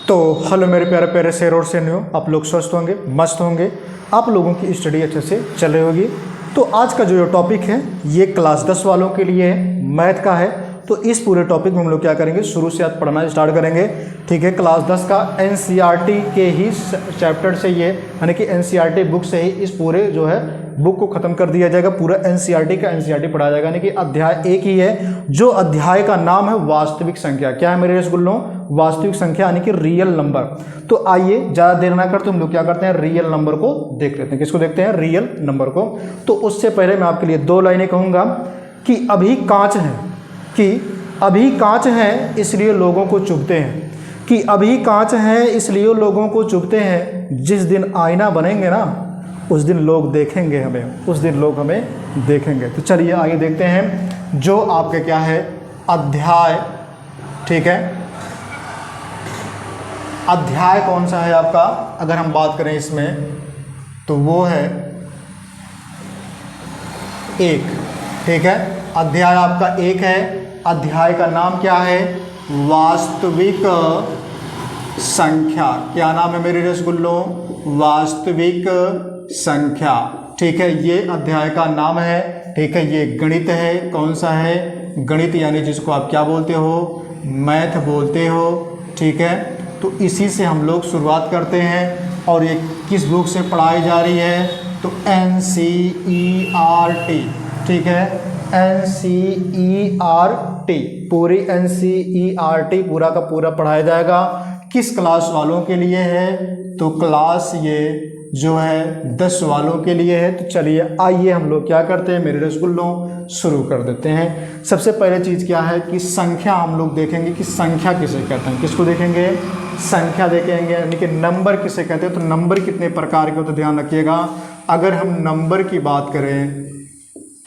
तो हेलो मेरे प्यारे प्यारे शेर और शेरनियों, आप लोग स्वस्थ होंगे, मस्त होंगे, आप लोगों की स्टडी अच्छे से चल रही होगी। तो आज का जो टॉपिक है ये क्लास 10 वालों के लिए है, मैथ का है। तो इस पूरे टॉपिक में हम लोग क्या करेंगे, शुरू से आज पढ़ना स्टार्ट करेंगे। ठीक है, क्लास 10 का एनसीईआरटी के ही चैप्टर से ये यानी कि एनसीईआरटी बुक से ही इस पूरे जो है बुक को ख़त्म कर दिया जाएगा। पूरा एनसीईआरटी का एनसीईआरटी पढ़ाया जाएगा, यानी कि अध्याय एक ही है, जो अध्याय का नाम है वास्तविक संख्या। क्या है मेरे रसगुल्लों? वास्तविक संख्या यानी कि रियल नंबर। तो आइए ज़्यादा देर ना करते हम लोग क्या करते हैं, रियल नंबर को देख लेते हैं। किसको देखते हैं? रियल नंबर को। तो उससे पहले मैं आपके लिए दो लाइनें कहूँगा कि अभी कांच है, कि अभी कांच है इसलिए लोगों को चुभते हैं, कि अभी कांच है इसलिए लोगों को चुभते हैं। जिस दिन आईना बनेंगे ना उस दिन लोग देखेंगे हमें, उस दिन लोग हमें देखेंगे। तो चलिए आइए देखते हैं जो आपके क्या है अध्याय। ठीक है, अध्याय कौन सा है आपका, अगर हम बात करें इसमें तो वो है एक। ठीक है, अध्याय आपका एक है। अध्याय का नाम क्या है? वास्तविक संख्या। क्या नाम है मेरे रसगुल्लों? वास्तविक संख्या। ठीक है, ये अध्याय का नाम है। ठीक है, ये गणित है। कौन सा है? गणित, यानी जिसको आप क्या बोलते हो? मैथ बोलते हो। ठीक है, तो इसी से हम लोग शुरुआत करते हैं। और ये किस बुक से पढ़ाई जा रही है? तो एनसीईआरटी। ठीक है, एनसीईआरटी, पूरी एनसीईआरटी पूरा का पूरा पढ़ाया जाएगा। किस क्लास वालों के लिए है? तो क्लास ये जो है 10 वालों के लिए है। तो चलिए आइए हम लोग क्या करते हैं मेरे रसगुल्लों, शुरू कर देते हैं। सबसे पहले चीज़ क्या है कि संख्या हम लोग देखेंगे कि संख्या किसे कहते हैं। किसको देखेंगे? संख्या देखेंगे, यानी कि नंबर किसे कहते हैं। तो नंबर कितने प्रकार के हो तो ध्यान रखिएगा। अगर हम नंबर की बात करें,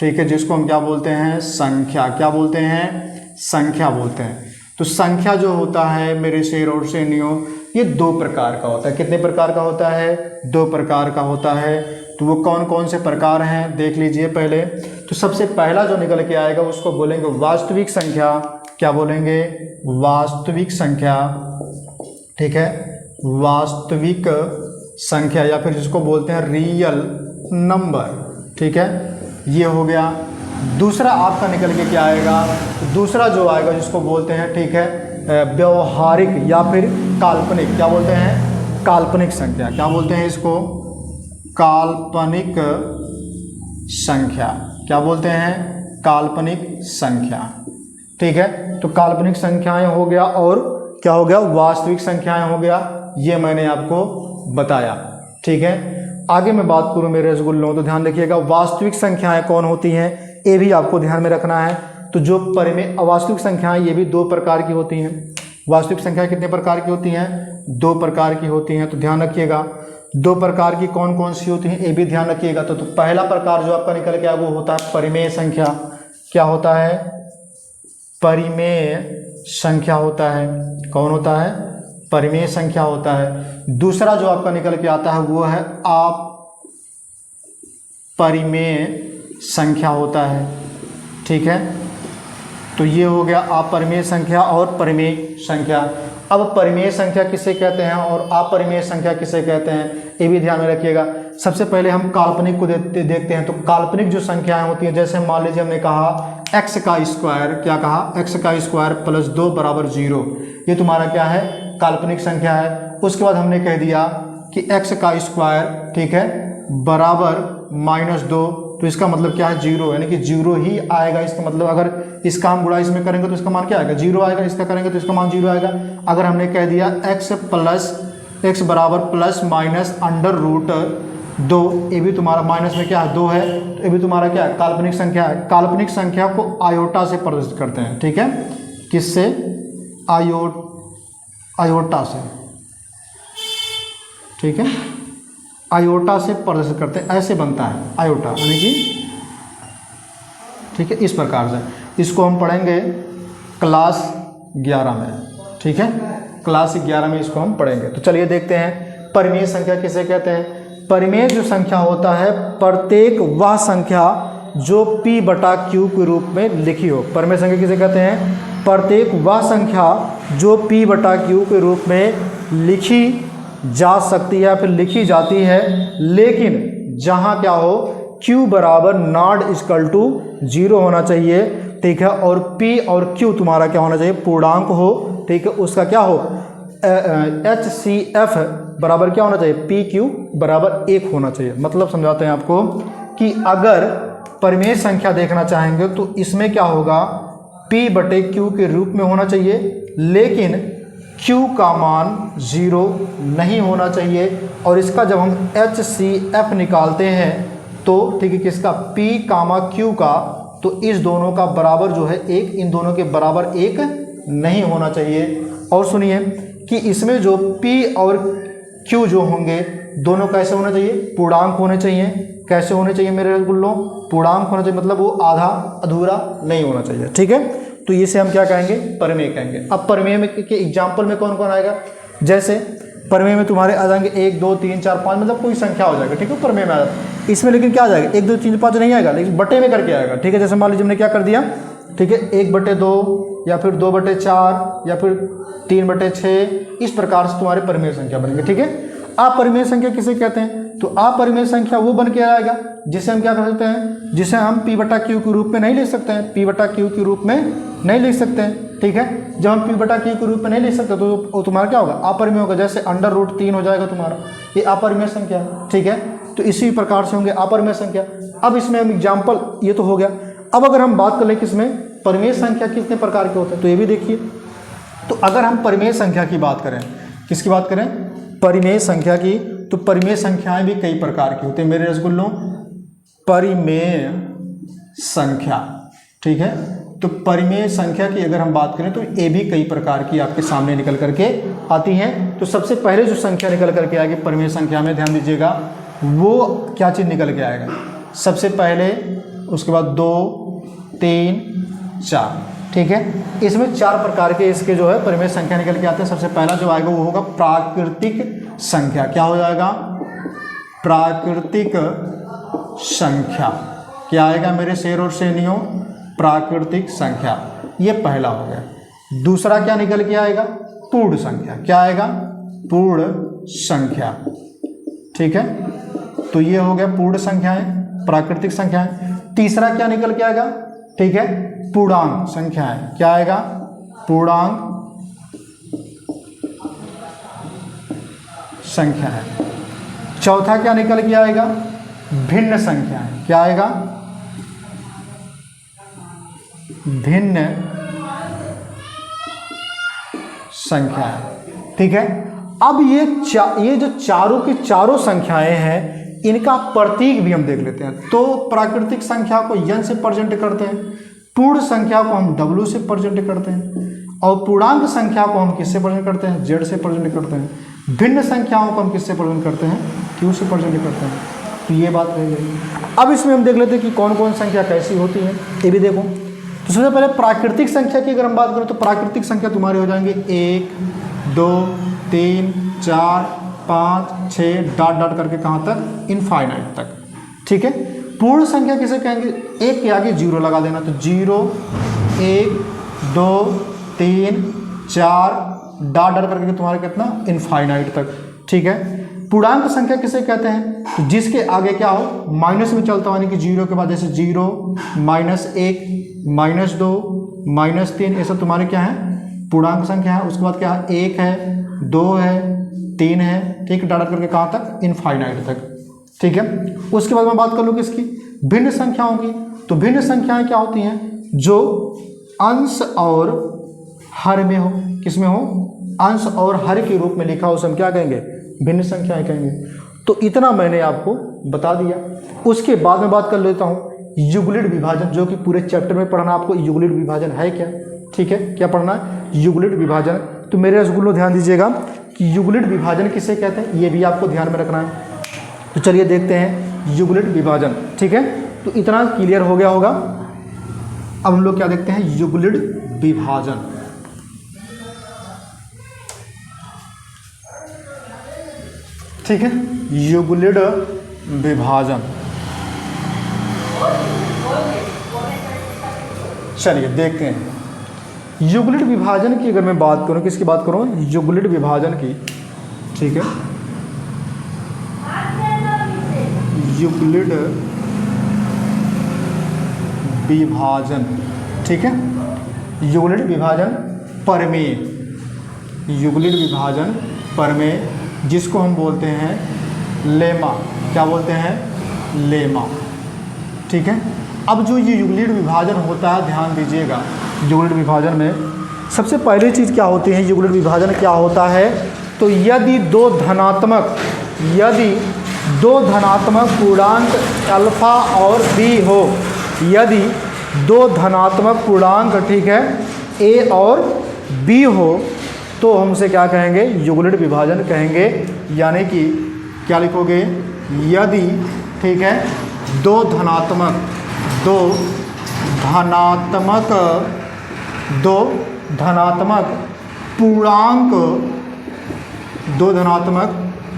ठीक है, जिसको हम क्या बोलते हैं? संख्या। क्या बोलते हैं? संख्या बोलते हैं। तो संख्या जो होता है मेरे शेर और शेरनियों, ये दो प्रकार का होता है। कितने प्रकार का होता है? दो प्रकार का होता है। तो वो कौन कौन से प्रकार हैं देख लीजिए पहले। तो सबसे पहला जो निकल के आएगा उसको बोलेंगे वास्तविक संख्या। क्या बोलेंगे? वास्तविक संख्या। ठीक है, वास्तविक संख्या, या फिर जिसको बोलते हैं रियल नंबर। ठीक है, ये हो गया। दूसरा आपका निकल के क्या आएगा? दूसरा जो आएगा जिसको बोलते हैं, ठीक है, व्यवहारिक या फिर काल्पनिक। क्या बोलते हैं? काल्पनिक संख्या। क्या बोलते हैं इसको? काल्पनिक संख्या। क्या बोलते हैं? काल्पनिक संख्या। ठीक है, तो काल्पनिक संख्याएं हो गया, और क्या हो गया? वास्तविक संख्याएं हो गया। ये मैंने आपको बताया। ठीक है, आगे मैं बात करूं मेरे रसगुल्लों तो ध्यान रखिएगा। वास्तविक संख्याएं कौन होती हैं ये भी आपको ध्यान में रखना है। तो जो परिमेय अवास्तविक संख्याएं ये भी दो प्रकार की होती हैं। वास्तविक संख्याएं कितने प्रकार की होती हैं? दो प्रकार की होती हैं। तो ध्यान रखिएगा दो प्रकार की कौन कौन सी होती हैं ये भी ध्यान रखिएगा। तो पहला प्रकार जो आपका निकल के आया वो होता है परिमेय संख्या। क्या होता है? परिमेय संख्या होता है। कौन होता है? परिमेय संख्या होता है। दूसरा जो आपका निकल के आता है वो है अपरिमेय संख्या होता है। ठीक है, तो ये हो गया अपरिमेय संख्या और परिमेय संख्या। अब परिमेय संख्या किसे कहते हैं और अपरिमेय संख्या किसे कहते हैं ये भी ध्यान में रखिएगा। सबसे पहले हम काल्पनिक को देखते हैं। तो काल्पनिक जो संख्याएं होती हैं, जैसे मान लीजिए हमने कहा x का स्क्वायर। क्या कहा? x का स्क्वायर प्लस 2 बराबर 0। ये तुम्हारा क्या है? काल्पनिक संख्या है। उसके बाद हमने कह दिया कि x का स्क्वायर, ठीक है, बराबर -2। तो इसका मतलब क्या है? 0, यानी कि 0 ही आएगा। इसका मतलब अगर इसका हम गुणा इसमें करेंगे तो इसका मान क्या आएगा? 0 आएगा। इसका करेंगे तो इसका मान 0 आएगा। अगर हमने कह दिया x बराबर प्लस माइनस √2, ये भी तुम्हारा माइनस में क्या है? 2 है। तो ये भी तुम्हारा क्या है? काल्पनिक संख्या है। काल्पनिक संख्या को आयोटा से प्रदर्शित करते हैं। ठीक है, किससे? आयोटा से। ठीक है, आयोटा से प्रदर्शित करते हैं। ऐसे बनता है आयोटा, यानी कि ठीक है, इस प्रकार से। इसको हम पढ़ेंगे क्लास 11 में। ठीक है, क्लास 11 में इसको हम पढ़ेंगे। तो चलिए देखते हैं परिमेय संख्या किसे कहते हैं। परिमेय जो संख्या होता है, प्रत्येक वह संख्या जो p/q के रूप में लिखी हो। परिमेय संख्या किसे कहते हैं? प्रत्येक वह संख्या जो p/q के रूप में लिखी जा सकती है या फिर लिखी जाती है, लेकिन जहाँ क्या हो q बराबर नॉट इक्वल टू 0 होना चाहिए, ठीक है, और p और q तुम्हारा क्या होना चाहिए, पूर्णांक हो, ठीक है, उसका क्या हो HCF बराबर क्या होना चाहिए, PQ बराबर 1 होना चाहिए। मतलब समझाते हैं आपको कि अगर परिमेय संख्या देखना चाहेंगे तो इसमें क्या होगा, P बटे Q के रूप में होना चाहिए, लेकिन Q का मान 0 नहीं होना चाहिए। और इसका जब हम HCF निकालते हैं तो ठीक है, किसका P कामा Q का, तो इस दोनों का बराबर जो है 1, इन दोनों के बराबर 1 नहीं होना चाहिए। और सुनिए कि इसमें जो P और Q जो होंगे दोनों कैसे होने चाहिए, पूर्णांक होने चाहिए। कैसे होने चाहिए मेरे रसगुल्लों, पूर्णांक होना चाहिए, मतलब वो आधा अधूरा नहीं होना चाहिए, ठीक है। तो इसे हम क्या कहेंगे, परिमेय कहेंगे। अब परिमेय में के एग्जाम्पल में कौन कौन आएगा, जैसे परिमेय में तुम्हारे आ जाएंगे 1 2 3 4 5, मतलब कोई संख्या हो जाएगा, ठीक है, परिमेय में आ जाएगा। इसमें लेकिन क्या आ जाएगा, 1 2 3 5 नहीं आएगा, लेकिन बटे में करके आएगा, ठीक है। जैसे मान लीजिए हमने क्या कर दिया, ठीक है, 1/2 या फिर 2/4 या फिर 3/6, इस प्रकार से तुम्हारे परिमेय संख्या बनेंगे, ठीक है। अपरिमेय संख्या किसे कहते हैं, तो अपरिमेय संख्या वो बन के आएगा जिसे हम क्या कर सकते हैं, जिसे हम P बटा Q के रूप में नहीं लिख सकते हैं, P बटा Q के रूप में नहीं लिख सकते हैं, ठीक है। जब हम P बटा Q के रूप में नहीं लिख सकते तो तुम्हारा क्या होगा, अपरिमेय होगा। जैसे √3 हो जाएगा तुम्हारा, ये अपरिमेय संख्या, ठीक है। तो इसी प्रकार से होंगे अपरिमेय संख्या। अब इसमें हम एग्जाम्पल, ये तो हो गया। अब अगर हम बात कर लें किसमें, परिमेय संख्या कितने प्रकार के होते हैं, तो ये भी देखिए। तो अगर हम परिमेय संख्या की बात करें, किसकी बात करें, परिमेय संख्या की, तो परिमेय संख्याएं भी कई प्रकार की होती हैं मेरे रसगुल्लों। परिमेय संख्या, ठीक है, तो परिमेय संख्या की अगर हम बात करें तो ये भी कई प्रकार की आपके सामने निकल करके आती हैं। तो सबसे पहले जो संख्या निकल करके आएगी परिमेय संख्या में, ध्यान दीजिएगा, वो क्या चीज़ निकल के आएगा, सबसे पहले, उसके बाद 2 3 4, ठीक है। इसमें 4 प्रकार के इसके जो है परिमेय संख्या निकल के आते हैं। सबसे पहला जो आएगा वो होगा प्राकृतिक संख्या। क्या हो जाएगा, प्राकृतिक संख्या। क्या आएगा मेरे शेर और शेरनियों, प्राकृतिक संख्या, ये पहला हो गया। दूसरा क्या निकल के आएगा, पूर्ण संख्या। क्या आएगा, पूर्ण संख्या, ठीक है। तो ये हो गया पूर्ण संख्याएं, प्राकृतिक संख्याएं। तीसरा क्या निकल के आएगा, ठीक है, पूर्णांक संख्याएं। क्या आएगा, पूर्णांक संख्या है। चौथा क्या निकल के आएगा, भिन्न संख्याएं। क्या आएगा, भिन्न संख्याएं, ठीक है। अब ये जो चारों की चारों संख्याएं हैं, इनका प्रतीक भी हम देख लेते हैं। तो प्राकृतिक संख्या को n से प्रेजेंट करते हैं, पूर्ण संख्या को हम w से प्रेजेंट करते हैं, और पूर्णांक संख्या को हम किससे प्रेजेंट करते हैं, z से प्रेजेंट करते हैं। भिन्न संख्याओं को हम किससे प्रेजेंट करते हैं, q से प्रेजेंट करते हैं। तो ये बात रह गई। अब इसमें हम देख लेते हैं कि कौन कौन संख्या कैसी होती है, ये भी देखो। तो सबसे पहले प्राकृतिक संख्या की अगर हम बात करें तो प्राकृतिक संख्या तुम्हारे हो जाएंगे 1 2 3 4 5 6 डॉट डॉट करके कहाँ तक, इनफाइनाइट तक, ठीक है। पूर्ण संख्या किसे कहेंगे, 1 के आगे 0 लगा देना, तो 0 1 2 3 4 डॉट डॉट करके तुम्हारा कितना, इनफाइनाइट तक, ठीक है। पूर्णांक संख्या किसे कहते हैं, तो जिसके आगे क्या हो, माइनस में चलता हो, यानी कि 0 के बाद जैसे 0 -1 -2 -3, ये सब तुम्हारे क्या है, पूर्णांक संख्या है। उसके बाद क्या है, 1 है 2 है 3 है, ठीक है, डॉट करके कहाँ तक, इनफाइनाइट तक, ठीक है। उसके बाद मैं बात कर लूँ किसकी, भिन्न संख्याओं की। तो भिन्न संख्याएं क्या होती हैं, जो अंश और हर में हो, किस में हो, अंश और हर के रूप में लिखा हो, हम क्या कहेंगे, भिन्न संख्याएं कहेंगे। तो इतना मैंने आपको बता दिया। उसके बाद में बात कर लेता हूँ युगलिड विभाजन, जो कि पूरे चैप्टर में पढ़ना आपको, युगलिड विभाजन है क्या, ठीक है, क्या पढ़ना है, युगलिड विभाजन। तो मेरे रसगुल्लों ध्यान दीजिएगा कि युगलिड विभाजन किसे कहते हैं, ये भी आपको ध्यान में रखना है। तो चलिए देखते हैं युगलिड विभाजन, ठीक है। तो इतना क्लियर हो गया होगा। अब हम लोग क्या देखते हैं, युगलिड विभाजन। ठीक है, युगलिड विभाजन। चलिए देखते हैं युगलिड विभाजन की। अगर मैं बात करूं, किसकी बात करूं, युगलिड विभाजन की, ठीक है, यूक्लिड विभाजन, ठीक है, यूक्लिड विभाजन प्रमेय, यूक्लिड विभाजन प्रमेय जिसको हम बोलते हैं लेमा, क्या बोलते हैं, लेमा, ठीक है। अब जो ये यूक्लिड विभाजन होता है, ध्यान दीजिएगा, यूक्लिड विभाजन में सबसे पहली चीज़ क्या होती है, यूक्लिड विभाजन क्या होता है, तो यदि दो धनात्मक पूर्णांक अल्फा और बी हो, यदि दो धनात्मक पूर्णांक, ठीक है, ए और बी हो, तो हम उसे क्या कहेंगे, यूक्लिड विभाजन कहेंगे। यानी कि क्या लिखोगे, यदि, ठीक है, दो धनात्मक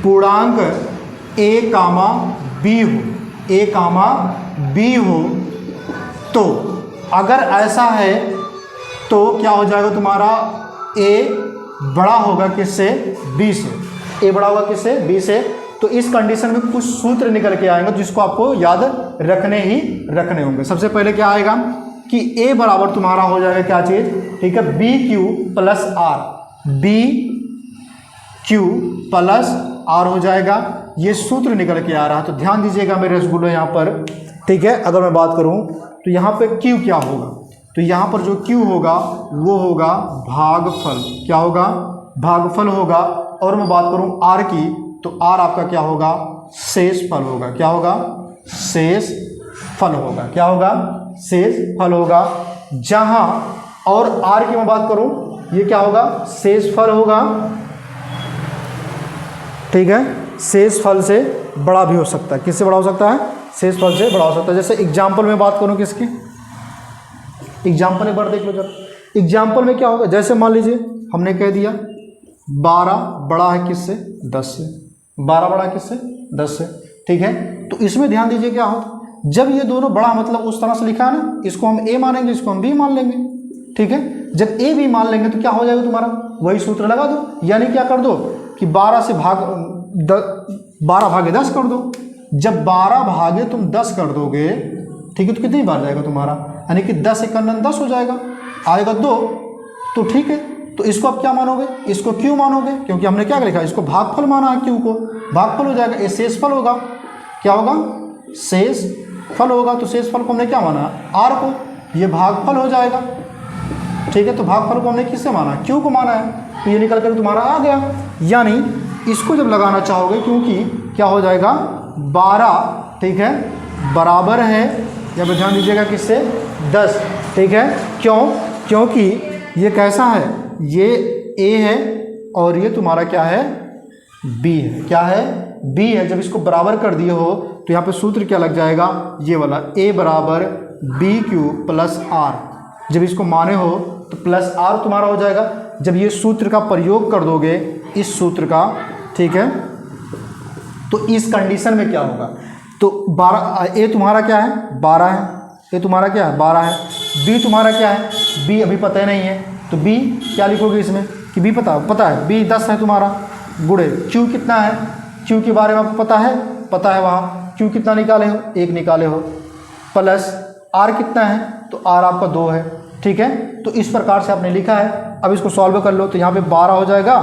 पूर्णांक ए कामा बी हो, तो अगर ऐसा है तो क्या हो जाएगा तुम्हारा, ए बड़ा होगा किससे, बी से, ए बड़ा होगा किससे, बी से। तो इस कंडीशन में कुछ सूत्र निकल के आएंगे जिसको आपको याद रखने होंगे। सबसे पहले क्या आएगा कि ए बराबर तुम्हारा हो जाएगा क्या चीज़, ठीक है, B Q plus R, B Q plus R हो जाएगा, ये सूत्र निकल के आ रहा है। तो ध्यान दीजिएगा मेरे रसगुल्लो यहाँ पर, ठीक है। अगर मैं बात करूँ तो यहाँ पे क्यू क्या होगा, तो यहाँ पर जो क्यू होगा वो होगा भागफल, क्या होगा, भागफल होगा। और मैं बात करूँ आर की, तो आर आपका क्या होगा, शेष फल होगा, क्या होगा, शेष फल होगा, क्या होगा, शेष फल होगा। जहाँ और आर की मैं बात करूँ, ये क्या होगा, शेष फल होगा, ठीक है, शेष फल से बड़ा भी हो सकता है। किससे बड़ा हो सकता है, शेष फल से बड़ा हो सकता है। जैसे एग्जाम्पल में बात करूँ किसकी, एग्जाम्पल एक बार देख लो जरा। एग्जाम्पल में क्या होगा, जैसे मान लीजिए हमने कह दिया 12 बड़ा है किससे, 10 से, 12 बड़ा है किससे, 10 से, ठीक है। तो इसमें ध्यान दीजिए क्या होता, जब ये दोनों बड़ा मतलब उस तरह से लिखा है ना, इसको हम ए मानेंगे, इसको हम बी मान लेंगे, ठीक है। जब ए बी मान लेंगे तो क्या हो जाएगा तुम्हारा, वही सूत्र लगा दो, यानी क्या कर दो कि 12 से 12 भागे 10 कर दो। जब 12 भागे तुम 10 कर दोगे, ठीक है, तो कितनी बार जाएगा तुम्हारा, यानी कि 10 × 10 हो जाएगा, आएगा 2, तो ठीक है। तो इसको आप क्या मानोगे, इसको क्यू मानोगे, क्योंकि हमने क्या लिखा, इसको भागफल माना है, क्यू को भागफल हो जाएगा। ये शेषफल होगा, क्या होगा, शेष फल होगा। तो शेष फल को हमने क्या माना, आर को, ये भागफल हो जाएगा, ठीक है। तो भागफल को हमने किससे माना, क्यू को माना है, तो ये निकल कर तुम्हारा आ गया। यानी इसको जब लगाना चाहोगे, क्योंकि क्या हो जाएगा, 12, ठीक है, बराबर है, या फिर ध्यान दीजिएगा किससे, 10, ठीक है। क्यों, क्योंकि ये कैसा है, ये ए है और ये तुम्हारा क्या है, बी है, क्या है, बी है। जब इसको बराबर कर दिए हो तो यहाँ पे सूत्र क्या लग जाएगा, ये वाला, ए बराबर बी क्यू प्लस आर। जब इसको माने हो तो प्लस आर तुम्हारा हो जाएगा। जब ये सूत्र का प्रयोग कर दोगे, इस सूत्र का, ठीक है, तो इस कंडीशन में क्या होगा, तो 12, ए तुम्हारा क्या है, 12 है, ए तुम्हारा क्या है, 12 है। बी तुम्हारा क्या है, बी अभी पता ही नहीं है, तो बी क्या लिखोगे इसमें कि बी पता है, बी 10 है तुम्हारा, गुड़े क्यू कितना है, क्यू के बारे में आपको पता है वहाँ क्यू कितना निकाले हो, 1 निकाले हो, प्लस आर कितना है, तो आर आपका 2 है, ठीक है। तो इस प्रकार से आपने लिखा है। अब इसको सॉल्व कर लो, तो यहाँ पे 12 हो जाएगा,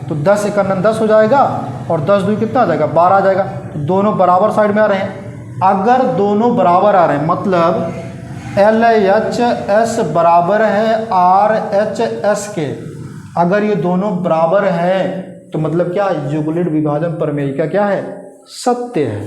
तो 10 × 10 हो जाएगा, और 10 2 कितना आ जाएगा, 12 आ जाएगा। तो दोनों बराबर साइड में आ रहे हैं। अगर दोनों बराबर आ रहे हैं, मतलब LHS बराबर है RHS के, अगर ये दोनों बराबर हैं तो मतलब क्या, यूक्लिड विभाजन प्रमेय का क्या है, सत्य है।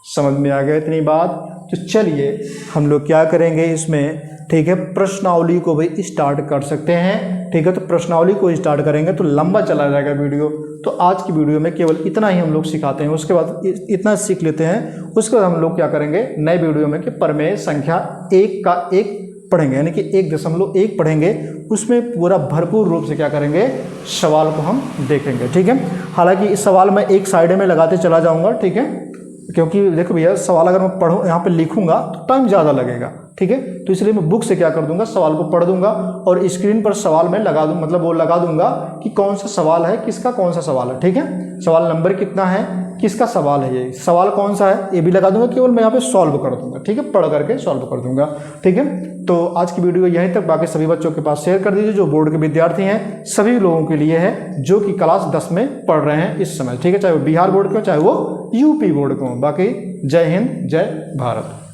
समझ में आ गया इतनी बात। तो चलिए हम लोग क्या करेंगे इसमें, ठीक है, प्रश्नावली को भी स्टार्ट कर सकते हैं, ठीक है। तो प्रश्नावली को स्टार्ट करेंगे तो लंबा चला जाएगा वीडियो, तो आज की वीडियो में केवल इतना ही हम लोग सिखाते हैं। उसके बाद इतना सीख लेते हैं, उसके बाद हम लोग क्या करेंगे नए वीडियो में कि प्रमेय संख्या 1 का 1 पढ़ेंगे, यानी कि 1.1 पढ़ेंगे। उसमें पूरा भरपूर रूप से क्या करेंगे, सवाल को हम देखेंगे, ठीक है। हालांकि इस सवाल मैं एक साइड में लगाते चला जाऊँगा, ठीक है, क्योंकि देखो भैया, सवाल अगर मैं पढ़ूँ यहाँ पे लिखूँगा तो टाइम ज़्यादा लगेगा, ठीक है। तो इसलिए मैं बुक से क्या कर दूंगा, सवाल को पढ़ दूंगा और स्क्रीन पर सवाल मैं लगा दूँ, मतलब वो लगा दूंगा कि कौन सा सवाल है, किसका कौन सा सवाल है, ठीक है। सवाल नंबर कितना है, किसका सवाल है, ये सवाल कौन सा है, ये भी लगा दूंगा। केवल मैं यहाँ पे सॉल्व कर दूंगा, ठीक है, पढ़ करके सॉल्व कर दूंगा, ठीक है। तो आज की वीडियो यहीं तक, बाकी सभी बच्चों के पास शेयर कर दीजिए जो बोर्ड के विद्यार्थी हैं, सभी लोगों के लिए है जो कि क्लास 10 में पढ़ रहे हैं इस समय, ठीक है, चाहे वो बिहार बोर्ड के हो चाहे वो यूपी बोर्ड के हो। बाकी जय हिंद, जय भारत।